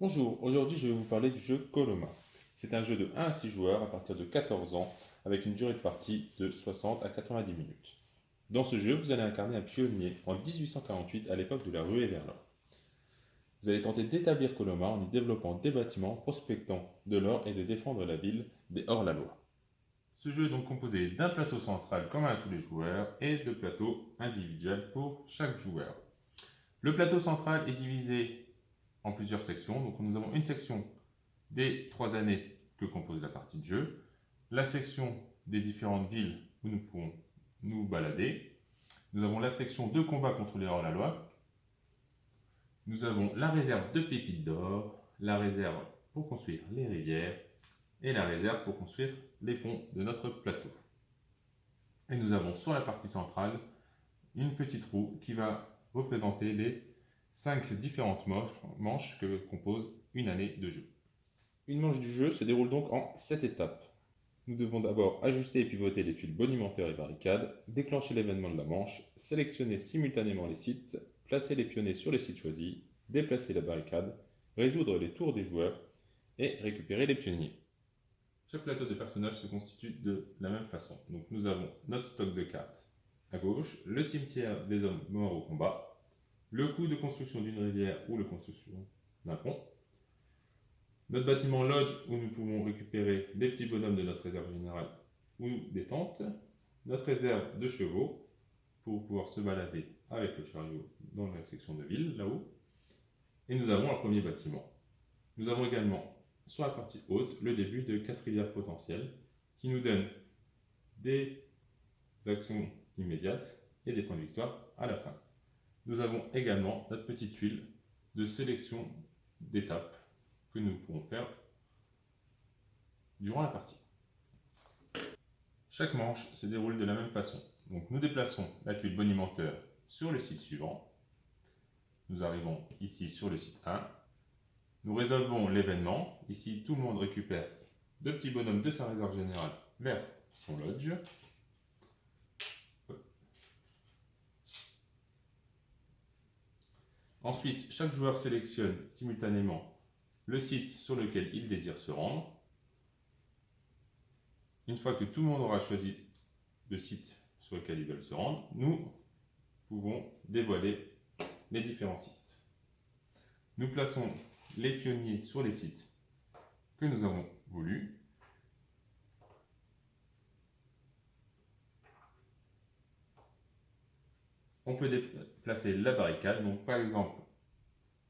Bonjour, aujourd'hui je vais vous parler du jeu Coloma. C'est un jeu de 1 à 6 joueurs à partir de 14 ans avec une durée de partie de 60 à 90 minutes. Dans ce jeu, vous allez incarner un pionnier en 1848 à l'époque de la ruée vers l'or. Vous allez tenter d'établir Coloma en y développant des bâtiments, prospectant de l'or et de défendre la ville des hors-la-loi. Ce jeu est donc composé d'un plateau central commun à tous les joueurs et de plateaux individuels pour chaque joueur. Le plateau central est divisé en plusieurs sections. Donc nous avons une section des 3 années que compose la partie de jeu, la section des différentes villes où nous pouvons nous balader, nous avons la section de combat contre les hors-la-loi, nous avons la réserve de pépites d'or, la réserve pour construire les rivières et la réserve pour construire les ponts de notre plateau. Et nous avons sur la partie centrale une petite roue qui va représenter les 5 différentes manches que compose une année de jeu. Une manche du jeu se déroule donc en 7 étapes. Nous devons d'abord ajuster et pivoter les tuiles bonimentaires et barricades, déclencher l'événement de la manche, sélectionner simultanément les sites, placer les pionniers sur les sites choisis, déplacer la barricade, résoudre les tours des joueurs et récupérer les pionniers. Chaque plateau de personnages se constitue de la même façon. Donc nous avons notre stock de cartes à gauche, le cimetière des hommes morts au combat, le coût de construction d'une rivière ou la construction d'un pont, notre bâtiment lodge où nous pouvons récupérer des petits bonhommes de notre réserve générale ou des tentes, notre réserve de chevaux pour pouvoir se balader avec le chariot dans la section de ville, là-haut. Et nous avons un premier bâtiment. Nous avons également sur la partie haute le début de 4 rivières potentielles qui nous donnent des actions immédiates et des points de victoire à la fin. Nous avons également notre petite tuile de sélection d'étapes que nous pourrons faire durant la partie. Chaque manche se déroule de la même façon. Donc nous déplaçons la tuile bonimenteur sur le site suivant. Nous arrivons ici sur le site 1. Nous résolvons l'événement. Ici, tout le monde récupère deux petits bonhommes de sa réserve générale vers son lodge. Ensuite, chaque joueur sélectionne simultanément le site sur lequel il désire se rendre. Une fois que tout le monde aura choisi le site sur lequel ils veulent se rendre, nous pouvons dévoiler les différents sites. Nous plaçons les pionniers sur les sites que nous avons voulu. On peut déplacer la barricade. Donc par exemple,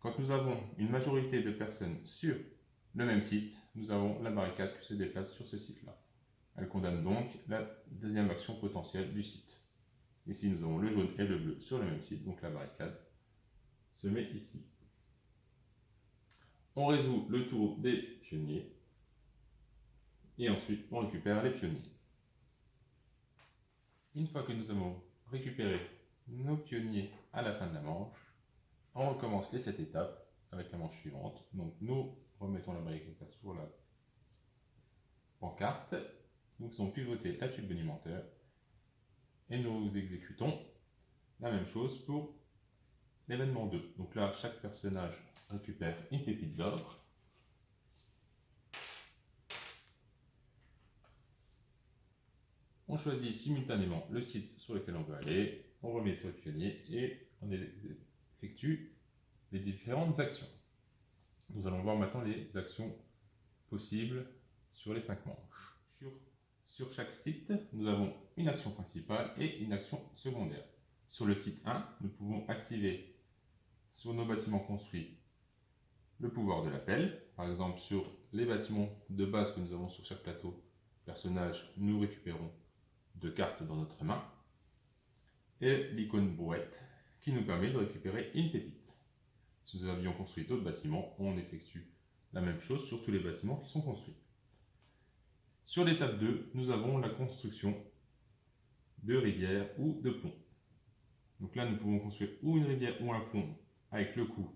quand nous avons une majorité de personnes sur le même site, nous avons la barricade qui se déplace sur ce site-là. Elle condamne donc la deuxième action potentielle du site. Ici, nous avons le jaune et le bleu sur le même site, donc la barricade se met ici. On résout le tour des pionniers et ensuite on récupère les pionniers. Une fois que nous avons récupéré nos pionniers à la fin de la manche, on recommence les 7 étapes avec la manche suivante. Donc nous remettons la barricade sur la pancarte, nous faisons pivoter la tuile bonimenteur et nous exécutons la même chose pour l'événement 2. Donc là, chaque personnage récupère une pépite d'or. On choisit simultanément le site sur lequel on veut aller, on remet sur le pionnier et on effectue les différentes actions. Nous allons voir maintenant les actions possibles sur les 5 manches. Sur chaque site, nous avons une action principale et une action secondaire. Sur le site 1, nous pouvons activer sur nos bâtiments construits le pouvoir de l'appel. Par exemple, sur les bâtiments de base que nous avons sur chaque plateau personnage, nous récupérons 2 cartes dans notre main. Et l'icône brouette qui nous permet de récupérer une pépite. Si nous avions construit d'autres bâtiments, on effectue la même chose sur tous les bâtiments qui sont construits. Sur l'étape 2, nous avons la construction de rivières ou de ponts. Donc là, nous pouvons construire ou une rivière ou un pont avec le coup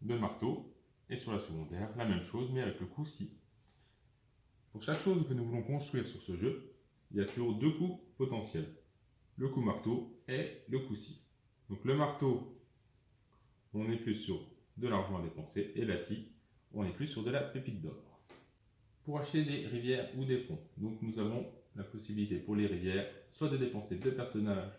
de marteau. Et sur la secondaire, la même chose, mais avec le coup scie. Pour chaque chose que nous voulons construire sur ce jeu, il y a toujours 2 coups potentiels. Le coup marteau et le coup scie. Donc le marteau, on est plus sur de l'argent à dépenser, et la scie, on n'est plus sur de la pépite d'or. Pour acheter des rivières ou des ponts, donc nous avons la possibilité pour les rivières soit de dépenser 2 personnages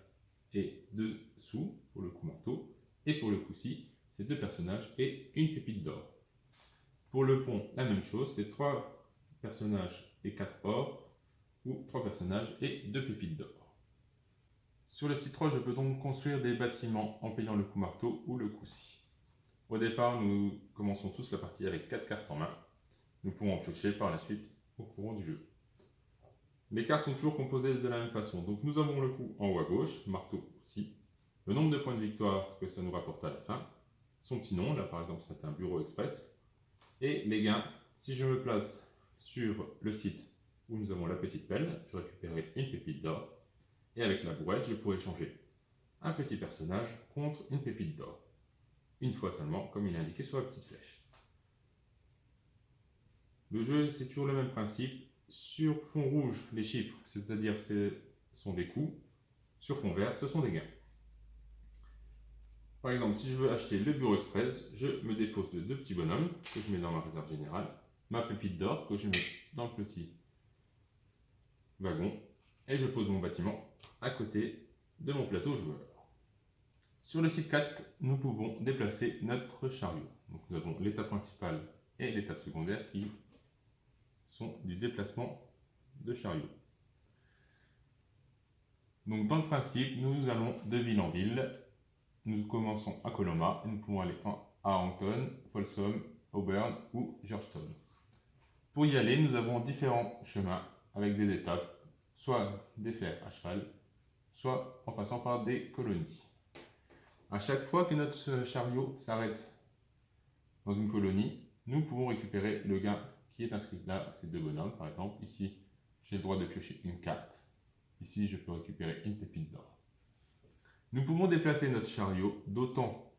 et 2 sous pour le coup marteau, et pour le coup ci, c'est 2 personnages et une pépite d'or. Pour le pont, la même chose, c'est 3 personnages et 4 or, ou 3 personnages et 2 pépites d'or. Sur le site 3, je peux donc construire des bâtiments en payant le coup marteau ou le coup scie. Au départ, nous commençons tous la partie avec 4 cartes en main. Nous pouvons en piocher par la suite au courant du jeu. Les cartes sont toujours composées de la même façon. Donc nous avons le coup en haut à gauche, marteau scie, le nombre de points de victoire que ça nous rapporte à la fin, son petit nom, là par exemple c'est un bureau express, et les gains. Si je me place sur le site où nous avons la petite pelle, je récupérerai une pépite d'or, et avec la brouette, je pourrai changer un petit personnage contre une pépite d'or. Une fois seulement, comme il est indiqué sur la petite flèche. Le jeu, c'est toujours le même principe. Sur fond rouge, les chiffres, c'est-à-dire ce sont des coûts. Sur fond vert, ce sont des gains. Par exemple, si je veux acheter le bureau express, je me défausse de 2 petits bonhommes que je mets dans ma réserve générale, ma pépite d'or que je mets dans le petit wagon, et je pose mon bâtiment à côté de mon plateau joueur. Sur le site 4, nous pouvons déplacer notre chariot. Donc nous avons l'étape principale et l'étape secondaire qui sont du déplacement de chariot. Donc dans le principe, nous allons de ville en ville. Nous commençons à Coloma et nous pouvons aller à Hampton, Folsom, Auburn ou Georgetown. Pour y aller, nous avons différents chemins avec des étapes, soit des fers à cheval, soit en passant par des colonies. À chaque fois que notre chariot s'arrête dans une colonie, nous pouvons récupérer le gain qui est inscrit là, ces 2 bonhommes par exemple. Ici, j'ai le droit de piocher une carte. Ici, je peux récupérer une pépite d'or. Nous pouvons déplacer notre chariot d'autant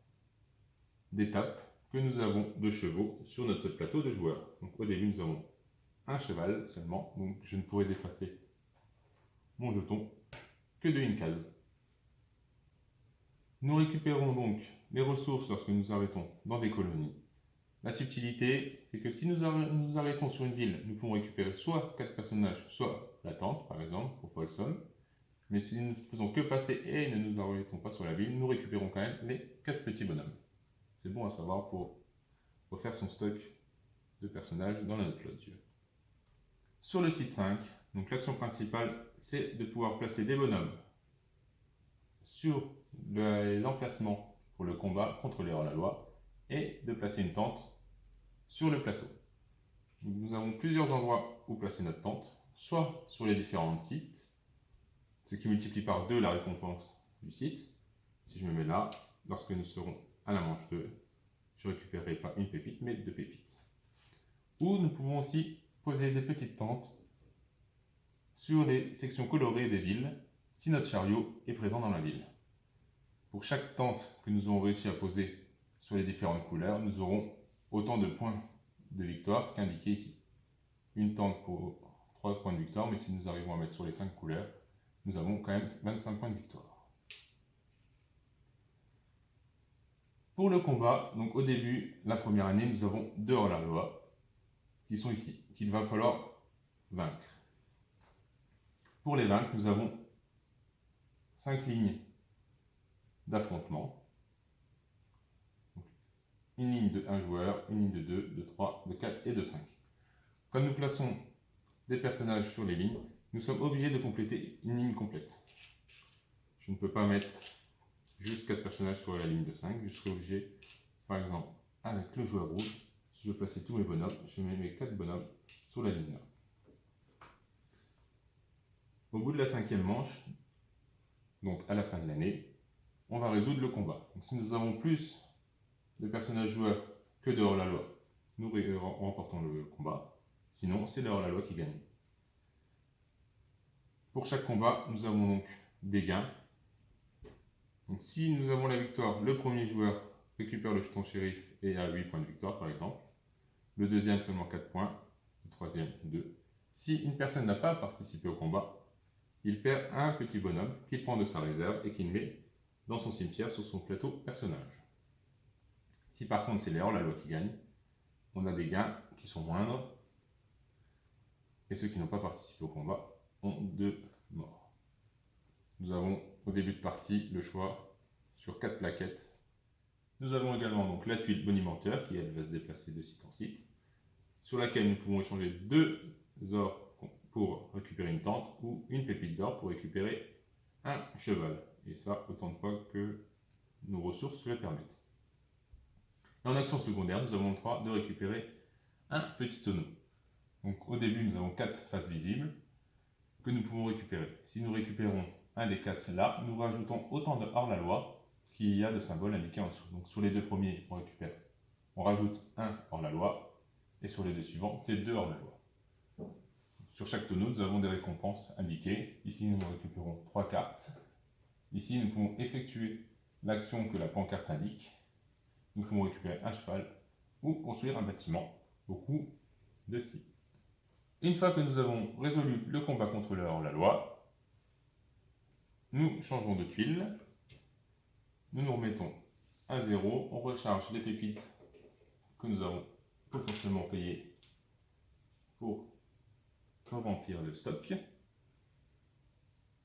d'étapes que nous avons de chevaux sur notre plateau de joueurs. Donc au début, nous avons un cheval seulement, donc je ne pourrai déplacer mon jeton que de une case. Nous récupérons donc les ressources lorsque nous arrêtons dans des colonies. La subtilité, c'est que si nous arrêtons sur une ville, nous pouvons récupérer soit 4 personnages, soit la tente, par exemple, pour Folsom. Mais si nous ne faisons que passer et ne nous arrêtons pas sur la ville, nous récupérons quand même les 4 petits bonhommes. C'est bon à savoir pour refaire son stock de personnages dans la note lodge. Sur le site 5, donc l'action principale, c'est de pouvoir placer des bonhommes sur les emplacements pour le combat contre les hors-la-loi et de placer une tente sur le plateau. Donc, nous avons plusieurs endroits où placer notre tente, soit sur les différents sites, ce qui multiplie par 2 la récompense du site. Si je me mets là, lorsque nous serons à la manche 2, je ne récupérerai pas une pépite, mais 2 pépites. Ou nous pouvons aussi poser des petites tentes sur les sections colorées des villes, si notre chariot est présent dans la ville. Pour chaque tente que nous aurons réussi à poser sur les différentes couleurs, nous aurons autant de points de victoire qu'indiqué ici. Une tente pour 3 points de victoire, mais si nous arrivons à mettre sur les 5 couleurs, nous avons quand même 25 points de victoire. Pour le combat, donc au début, la première année, nous avons 2 hors-la-loi qui sont ici, qu'il va falloir vaincre. Pour les vaincre, nous avons 5 lignes d'affrontement. Une ligne de 1 joueur, une ligne de 2, de 3, de 4 et de 5. Quand nous plaçons des personnages sur les lignes, nous sommes obligés de compléter une ligne complète. Je ne peux pas mettre juste 4 personnages sur la ligne de 5, je serai obligé, par exemple, avec le joueur rouge, si je veux placer tous mes bonhommes, je mets mes 4 bonhommes sur la ligne là. Au bout de la 5e manche, donc à la fin de l'année, on va résoudre le combat. Donc, si nous avons plus de personnages joueurs que de hors-la-loi, nous remportons le combat. Sinon, c'est le hors-la-loi qui gagne. Pour chaque combat, nous avons donc des gains. Donc, si nous avons la victoire, le premier joueur récupère le jeton shérif et a 8 points de victoire, par exemple. Le deuxième, seulement 4 points. Le troisième, 2. Si une personne n'a pas participé au combat, il perd un petit bonhomme qu'il prend de sa réserve et qu'il met dans son cimetière sur son plateau personnage. Si par contre c'est les hors-la-loi qui gagne, on a des gains qui sont moindres. Et ceux qui n'ont pas participé au combat ont 2 morts. Nous avons au début de partie le choix sur 4 plaquettes. Nous avons également donc la tuile bonimenteur qui elle va se déplacer de site en site, sur laquelle nous pouvons échanger 2 ors pour récupérer une tente ou une pépite d'or pour récupérer un cheval. Et ça autant de fois que nos ressources le permettent. Et en action secondaire, nous avons le droit de récupérer un petit tonneau. Donc au début, nous avons 4 faces visibles que nous pouvons récupérer. Si nous récupérons un des 4 là, nous rajoutons autant de hors-la-loi qu'il y a de symboles indiqués en dessous. Donc sur les 2 premiers, on rajoute un hors-la-loi, et sur les 2 suivants, c'est 2 hors-la-loi. Sur chaque tonneau, nous avons des récompenses indiquées. Ici, nous récupérons 3 cartes. Ici, nous pouvons effectuer l'action que la pancarte indique. Nous pouvons récupérer un cheval ou construire un bâtiment au coût de 6. Une fois que nous avons résolu le combat contre le hors-la-loi, nous changeons de tuile, nous nous remettons à 0, on recharge les pépites que nous avons potentiellement payées pour remplir le stock,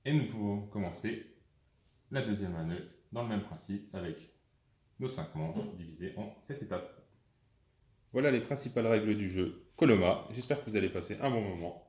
et nous pouvons commencer la deuxième année dans le même principe avec nos 5 manches divisées en 7 étapes. Voilà les principales règles du jeu Coloma, j'espère que vous allez passer un bon moment.